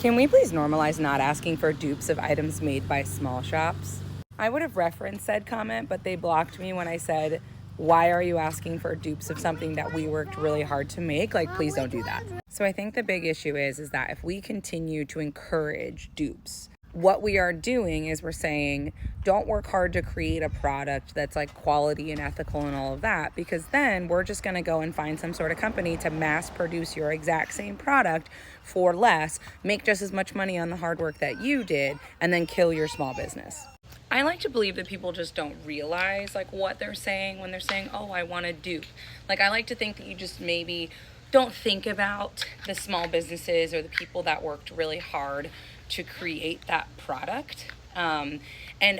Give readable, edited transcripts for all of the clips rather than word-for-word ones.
Can we please normalize not asking for dupes of items made by small shops? I would have referenced said comment, but they blocked me when I said, why are you asking for dupes of something that we worked really hard to make? Like, please don't do that. So I think the big issue is that if we continue to encourage dupes, what we are doing is we're saying, don't work hard to create a product that's like quality and ethical and all of that, because then we're just going to go and find some sort of company to mass produce your exact same product for less, make just as much money on the hard work that you did, and then kill your small business. I like to believe that people just don't realize like what they're saying when they're saying, oh, I want to dupe. Like, I like to think that you just maybe don't think about the small businesses or the people that worked really hard to create that product, and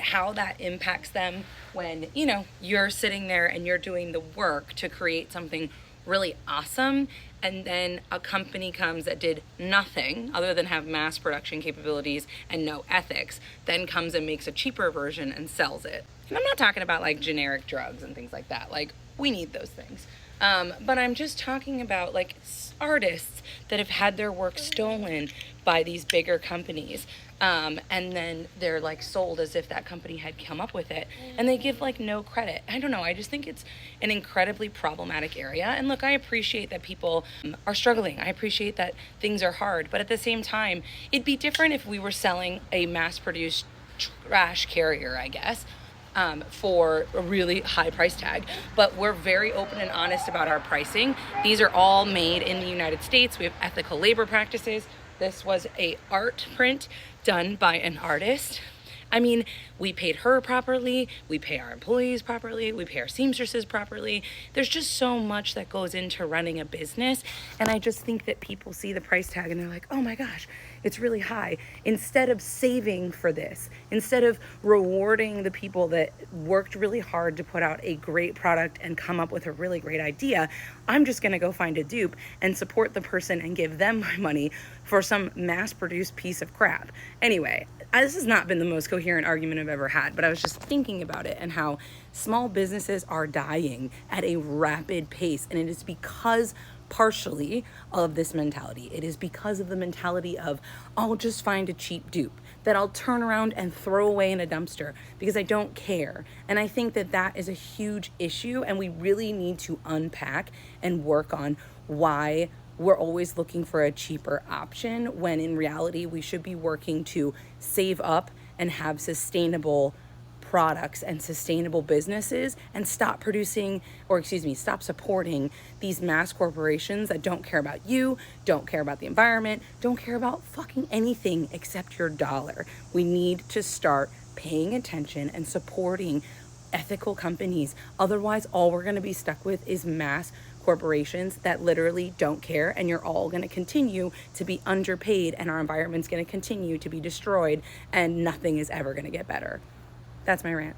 how that impacts them when, you know, you're sitting there and you're doing the work to create something really awesome, and then a company comes that did nothing other than have mass production capabilities and no ethics, then comes and makes a cheaper version and sells it. And I'm not talking about like generic drugs and things like that. Like, we need those things. But I'm just talking about like artists that have had their work stolen by these bigger companies. And then they're like sold as if that company had come up with it, and they give like no credit. I don't know. I just think it's an incredibly problematic area. And look, I appreciate that people are struggling. I appreciate that things are hard, but at the same time, it'd be different if we were selling a mass produced trash carrier, I guess, for a really high price tag. But we're very open and honest about our pricing. These are all made in the United States. We have ethical labor practices. This was a art print done by an artist. I mean, we paid her properly, we pay our employees properly, we pay our seamstresses properly. There's just so much that goes into running a business. And I just think that people see the price tag and they're like, oh my gosh, it's really high. Instead of saving for this, instead of rewarding the people that worked really hard to put out a great product and come up with a really great idea, I'm just gonna go find a dupe and support the person and give them my money for some mass-produced piece of crap. Anyway, this has not been the most coherent argument I've ever had, but I was just thinking about it and how small businesses are dying at a rapid pace. And it is because partially of this mentality. It is because of the mentality of, I'll just find a cheap dupe that I'll turn around and throw away in a dumpster because I don't care. And I think that that is a huge issue, and we really need to unpack and work on why we're always looking for a cheaper option when in reality we should be working to save up and have sustainable products and sustainable businesses, and stop supporting these mass corporations that don't care about you, don't care about the environment, don't care about fucking anything except your dollar. We need to start paying attention and supporting ethical companies. Otherwise, all we're going to be stuck with is mass corporations that literally don't care, and you're all going to continue to be underpaid, and our environment's going to continue to be destroyed, and nothing is ever going to get better. That's my rant.